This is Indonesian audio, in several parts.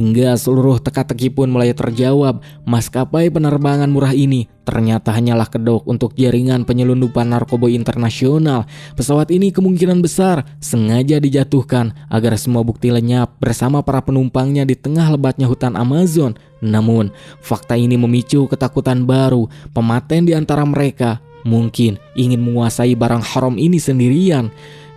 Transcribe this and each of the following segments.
Hingga seluruh teka-teki pun mulai terjawab, maskapai penerbangan murah ini ternyata hanyalah kedok untuk jaringan penyelundupan narkoba internasional. Pesawat ini kemungkinan besar sengaja dijatuhkan agar semua bukti lenyap bersama para penumpangnya di tengah lebatnya hutan Amazon. Namun, fakta ini memicu ketakutan baru. Pematen di antara mereka mungkin ingin menguasai barang haram ini sendirian.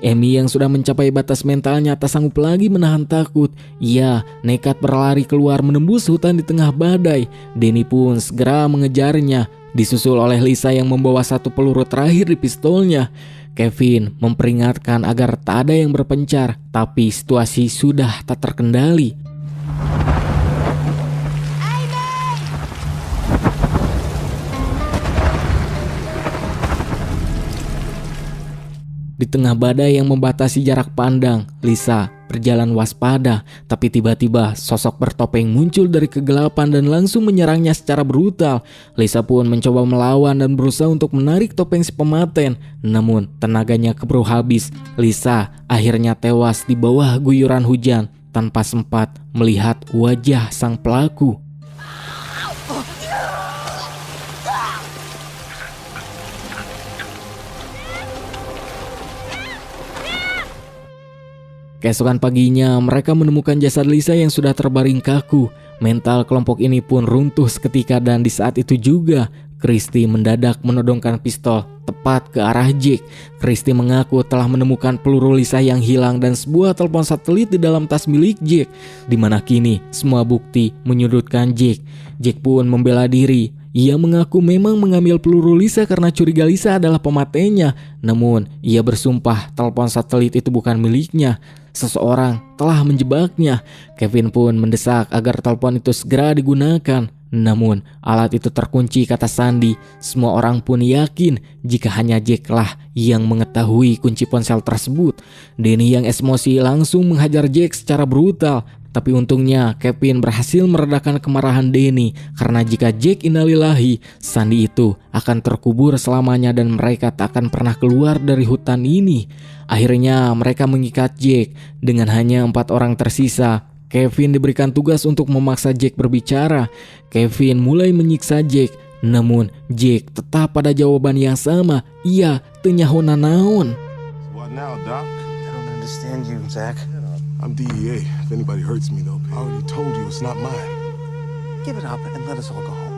Amy yang sudah mencapai batas mentalnya tak sanggup lagi menahan takut. Ia nekat berlari keluar menembus hutan di tengah badai. Danny pun segera mengejarnya, disusul oleh Lisa yang membawa satu peluru terakhir di pistolnya. Kevin memperingatkan agar tak ada yang berpencar, tapi situasi sudah tak terkendali. Di tengah badai yang membatasi jarak pandang, Lisa berjalan waspada, tapi tiba-tiba sosok bertopeng muncul dari kegelapan dan langsung menyerangnya secara brutal. Lisa pun mencoba melawan dan berusaha untuk menarik topeng si pematen, namun tenaganya keburu habis. Lisa akhirnya tewas di bawah guyuran hujan tanpa sempat melihat wajah sang pelaku. Keesokan paginya, mereka menemukan jasad Lisa yang sudah terbaring kaku. Mental kelompok ini pun runtuh seketika dan di saat itu juga, Christy mendadak menodongkan pistol tepat ke arah Jake. Christy mengaku telah menemukan peluru Lisa yang hilang dan sebuah telepon satelit di dalam tas milik Jake, di mana kini semua bukti menyudutkan Jake. Jake pun membela diri. Ia mengaku memang mengambil peluru Lisa karena curiga Lisa adalah pematennya. Namun, ia bersumpah telepon satelit itu bukan miliknya. Seseorang telah menjebaknya. Kevin pun mendesak agar telepon itu segera digunakan. Namun, alat itu terkunci, kata Sandy. Semua orang pun yakin jika hanya Jack lah yang mengetahui kunci ponsel tersebut. Danny yang emosi langsung menghajar Jack secara brutal. Tapi untungnya Kevin berhasil meredakan kemarahan Danny karena jika Jack innalillahi, Sandy itu akan terkubur selamanya dan mereka tak akan pernah keluar dari hutan ini. Akhirnya mereka mengikat Jack dengan hanya 4 orang tersisa. Kevin diberikan tugas untuk memaksa Jack berbicara. Kevin mulai menyiksa Jack, namun Jack tetap pada jawaban yang sama. Ia teu nyaho nanaon. What now, Doc? I don't understand you, Zach. I'm DEA. If anybody hurts me, though, I already told you it's not mine. Give it up and let us all go home.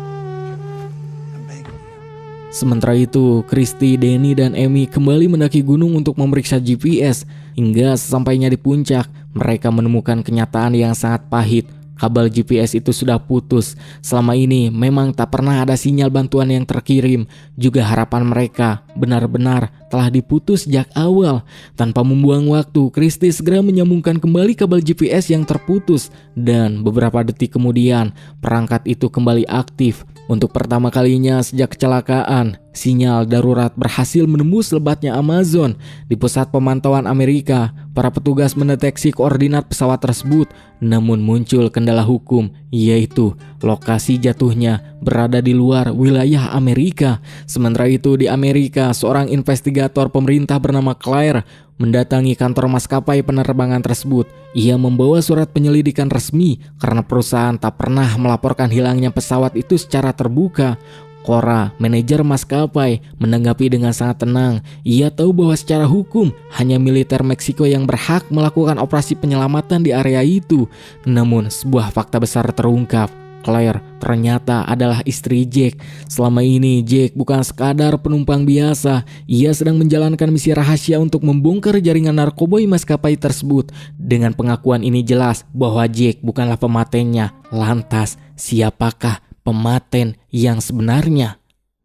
I'm begging you. Sementara itu, Christy, Danny, dan Amy kembali mendaki gunung untuk memeriksa GPS. Hingga sesampainya di puncak, mereka menemukan kenyataan yang sangat pahit. Kabel GPS itu sudah putus. Selama ini memang tak pernah ada sinyal bantuan yang terkirim. Juga harapan mereka benar-benar telah diputus sejak awal. Tanpa membuang waktu, Christy segera menyambungkan kembali kabel GPS yang terputus. Dan beberapa detik kemudian, perangkat itu kembali aktif. Untuk pertama kalinya sejak kecelakaan, sinyal darurat berhasil menembus lebatnya Amazon. Di pusat pemantauan Amerika, para petugas mendeteksi koordinat pesawat tersebut. Namun muncul kendala hukum, yaitu lokasi jatuhnya berada di luar wilayah Amerika. Sementara itu di Amerika, seorang investigator pemerintah bernama Claire mendatangi kantor maskapai penerbangan tersebut. Ia membawa surat penyelidikan resmi karena perusahaan tak pernah melaporkan hilangnya pesawat itu secara terbuka. Cora, manajer maskapai, menanggapi dengan sangat tenang. Ia tahu bahwa secara hukum hanya militer Meksiko yang berhak melakukan operasi penyelamatan di area itu. Namun sebuah fakta besar terungkap. Claire ternyata adalah istri Jack. Selama ini Jack bukan sekadar penumpang biasa. Ia sedang menjalankan misi rahasia untuk membongkar jaringan narkoba maskapai tersebut. Dengan pengakuan ini jelas bahwa Jack bukanlah pematennya. Lantas siapakah pematen yang sebenarnya?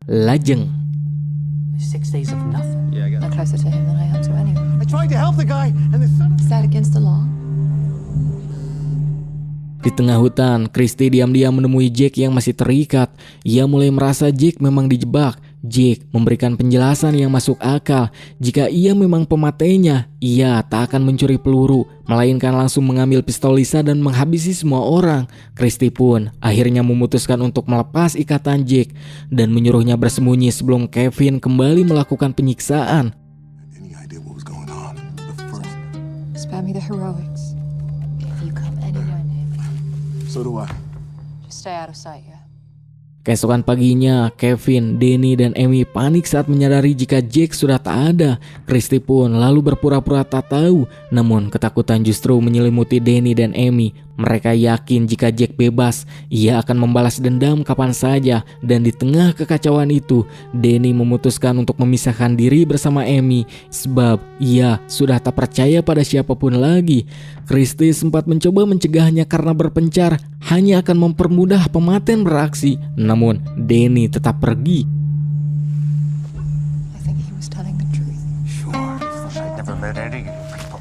Lajeng. 6 days of nothing. I'm closer to him than I am to anyone. I tried to help the guy, and the son of... Is that against the law? Di tengah hutan, Christy diam-diam menemui Jack yang masih terikat. Ia mulai merasa Jack memang dijebak. Jack memberikan penjelasan yang masuk akal. Jika ia memang pematainya, ia tak akan mencuri peluru, melainkan langsung mengambil pistol Lisa dan menghabisi semua orang. Christy pun akhirnya memutuskan untuk melepas ikatan Jack dan menyuruhnya bersembunyi sebelum Kevin kembali melakukan penyiksaan. Any idea what was going on? The first... Spare me the heroics. If you come anywhere near me, So do I. Just stay out of sight, yeah? Keesokan paginya, Kevin, Danny, dan Amy panik saat menyadari jika Jake sudah tak ada. Christy pun lalu berpura-pura tak tahu, namun ketakutan justru menyelimuti Danny dan Amy. Mereka yakin jika Jake bebas, ia akan membalas dendam kapan saja. Dan di tengah kekacauan itu, Danny memutuskan untuk memisahkan diri bersama Amy, sebab ia sudah tak percaya pada siapapun lagi. Christy sempat mencoba mencegahnya karena berpencar hanya akan mempermudah pematen beraksi. Namun Danny tetap pergi. I think he was telling the truth. Sure. I'd never met any of you people.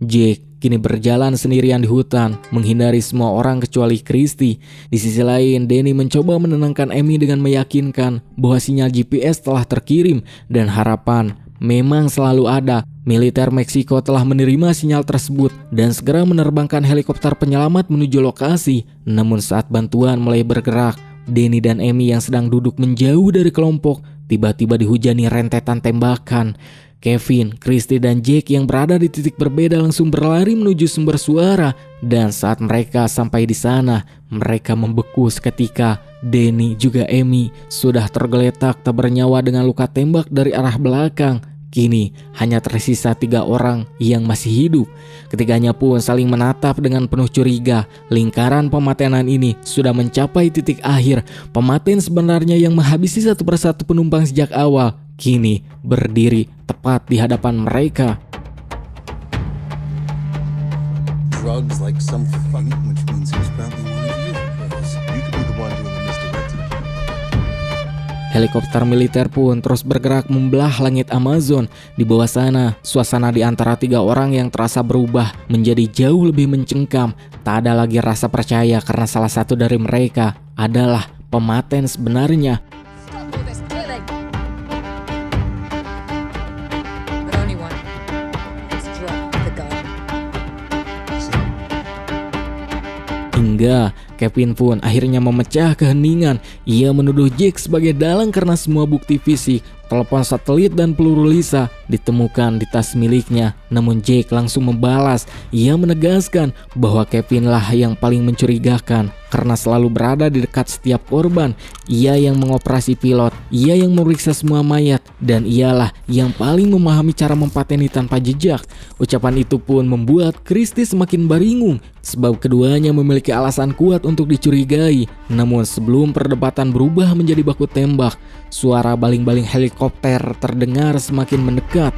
Jake kini berjalan sendirian di hutan, menghindari semua orang kecuali Christy. Di sisi lain, Danny mencoba menenangkan Amy dengan meyakinkan bahwa sinyal GPS telah terkirim dan harapan memang selalu ada. Militer Meksiko telah menerima sinyal tersebut dan segera menerbangkan helikopter penyelamat menuju lokasi. Namun saat bantuan mulai bergerak, Danny dan Amy yang sedang duduk menjauh dari kelompok tiba-tiba dihujani rentetan tembakan. Kevin, Christy, dan Jake yang berada di titik berbeda langsung berlari menuju sumber suara. Dan saat mereka sampai di sana, mereka membeku seketika. Danny juga Amy sudah tergeletak tak bernyawa dengan luka tembak dari arah belakang. Kini hanya tersisa 3 orang yang masih hidup. Ketiganya pun saling menatap dengan penuh curiga. Lingkaran pematenan ini sudah mencapai titik akhir. Pematen sebenarnya yang menghabisi satu persatu penumpang sejak awal kini berdiri tepat di hadapan mereka. Drugs like some fucking, which means he was probably one of you. You could be the one doing the misdirecting. Helikopter militer pun terus bergerak membelah langit Amazon. Di bawah sana, suasana di antara 3 orang yang terasa berubah menjadi jauh lebih mencengkam. Tak ada lagi rasa percaya karena salah satu dari mereka adalah pematen sebenarnya. Stop all this killing! But only one. Let's drop the gun. Hingga Kevin pun akhirnya memecah keheningan. Ia menuduh Jake sebagai dalang karena semua bukti fisik, telepon satelit dan peluru Lisa ditemukan di tas miliknya. Namun Jake langsung membalas. Ia menegaskan bahwa Kevin lah yang paling mencurigakan karena selalu berada di dekat setiap korban. Ia yang mengoperasi pilot, ia yang memeriksa semua mayat, dan ialah yang paling memahami cara mempateni tanpa jejak. Ucapan itu pun membuat Christy semakin baringung sebab keduanya memiliki alasan kuat untuk dicurigai. Namun sebelum perdebatan berubah menjadi baku tembak, suara baling-baling helikopter terdengar semakin mendekat.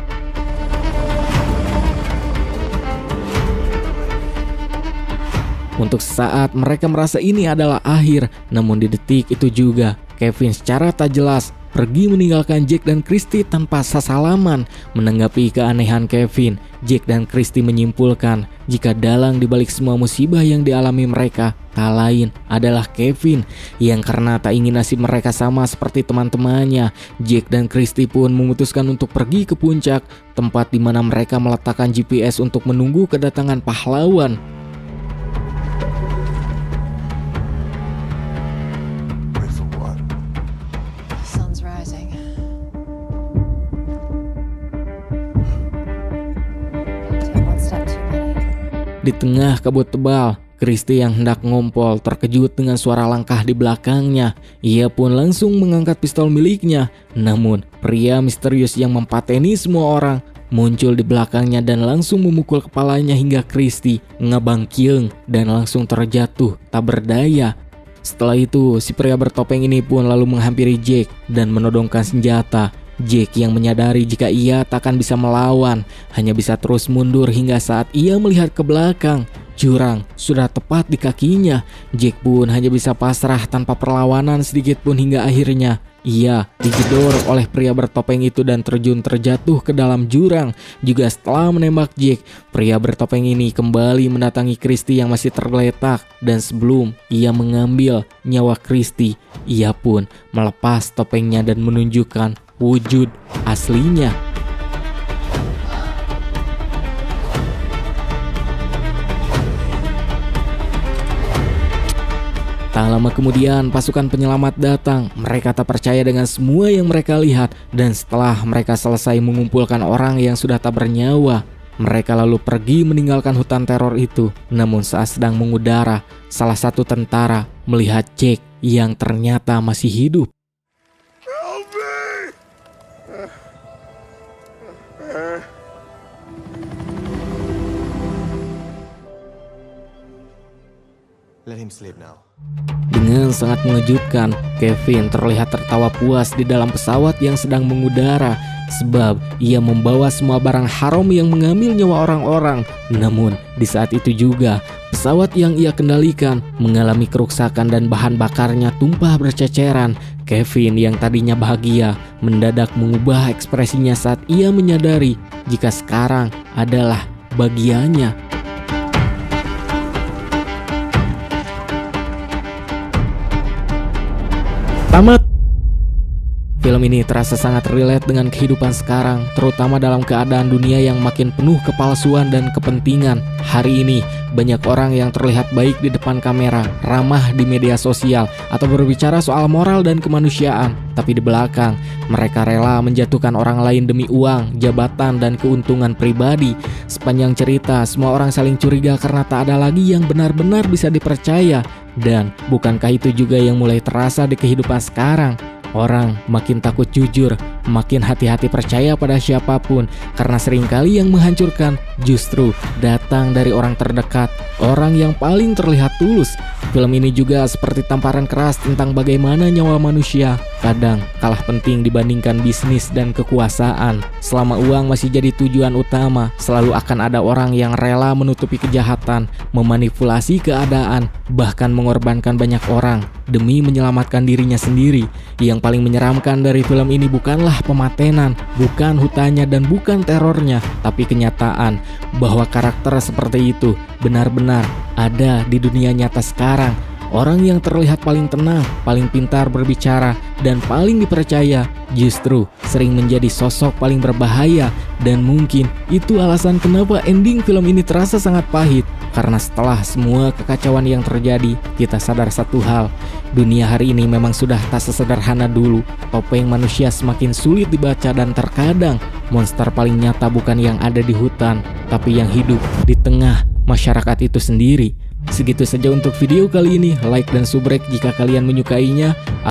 Untuk saat mereka merasa ini adalah akhir, namun di detik itu juga Kevin secara tak jelas pergi meninggalkan Jake dan Christy tanpa sasalaman. Menanggapi keanehan Kevin, Jake dan Christy menyimpulkan jika dalang dibalik semua musibah yang dialami mereka tak lain adalah Kevin, yang karena tak ingin nasib mereka sama seperti teman-temannya, Jake dan Christy pun memutuskan untuk pergi ke puncak, tempat di mana mereka meletakkan GPS untuk menunggu kedatangan pahlawan. Wait for what? The sun's rising. Take one step too many. Di tengah kabut tebal, Christy yang hendak ngompol terkejut dengan suara langkah di belakangnya. Ia pun langsung mengangkat pistol miliknya. Namun pria misterius yang mempateni semua orang muncul di belakangnya dan langsung memukul kepalanya hingga Christy ngabangkieng dan langsung terjatuh tak berdaya. Setelah itu si pria bertopeng ini pun lalu menghampiri Jake dan menodongkan senjata. Jake yang menyadari jika ia takkan bisa melawan hanya bisa terus mundur hingga saat ia melihat ke belakang. Jurang sudah tepat di kakinya. Jake pun hanya bisa pasrah tanpa perlawanan sedikit pun hingga akhirnya ia digedor oleh pria bertopeng itu dan terjatuh ke dalam jurang. Juga setelah menembak Jake, pria bertopeng ini kembali mendatangi Christy yang masih tergeletak. Dan sebelum ia mengambil nyawa Christy, ia pun melepas topengnya dan menunjukkan wujud aslinya. Tak lama kemudian pasukan penyelamat datang. Mereka tak percaya dengan semua yang mereka lihat. Dan setelah mereka selesai mengumpulkan orang yang sudah tak bernyawa, Mereka lalu pergi meninggalkan hutan teror itu. Namun saat sedang mengudara, salah satu tentara melihat Jake yang ternyata masih hidup. Let him sleep now. Dengan sangat mengejutkan, Kevin terlihat tertawa puas di dalam pesawat yang sedang mengudara sebab ia membawa semua barang haram yang mengambil nyawa orang-orang. Namun di saat itu juga pesawat yang ia kendalikan mengalami kerusakan dan bahan bakarnya tumpah berceceran. Kevin yang tadinya bahagia mendadak mengubah ekspresinya saat ia menyadari jika sekarang adalah bagiannya. Tamat. Film ini terasa sangat relate dengan kehidupan sekarang, terutama dalam keadaan dunia yang makin penuh kepalsuan dan kepentingan. Hari ini, banyak orang yang terlihat baik di depan kamera, ramah di media sosial, atau berbicara soal moral dan kemanusiaan. Tapi di belakang, mereka rela menjatuhkan orang lain demi uang, jabatan, dan keuntungan pribadi. Sepanjang cerita, semua orang saling curiga karena tak ada lagi yang benar-benar bisa dipercaya. Dan bukankah itu juga yang mulai terasa di kehidupan sekarang? Orang makin takut jujur, makin hati-hati percaya pada siapapun, karena seringkali yang menghancurkan justru datang dari orang terdekat, orang yang paling terlihat tulus. Film ini juga seperti tamparan keras tentang bagaimana nyawa manusia kadang kalah penting dibandingkan bisnis dan kekuasaan. Selama uang masih jadi tujuan utama, selalu akan ada orang yang rela menutupi kejahatan, memanipulasi keadaan, bahkan mengorbankan banyak orang demi menyelamatkan dirinya sendiri. Yang paling menyeramkan dari film ini bukanlah pematenan, bukan hutanya, dan bukan terornya, tapi kenyataan bahwa karakter seperti itu benar-benar ada di dunia nyata sekarang. Orang yang terlihat paling tenang, paling pintar berbicara, dan paling dipercaya justru sering menjadi sosok paling berbahaya. Dan mungkin itu alasan kenapa ending film ini terasa sangat pahit. Karena setelah semua kekacauan yang terjadi, kita sadar satu hal. Dunia hari ini memang sudah tak sesederhana dulu. Topeng manusia semakin sulit dibaca, dan terkadang monster paling nyata bukan yang ada di hutan, tapi yang hidup di tengah masyarakat itu sendiri. Segitu saja untuk video kali ini. Like dan subrek jika kalian menyukainya.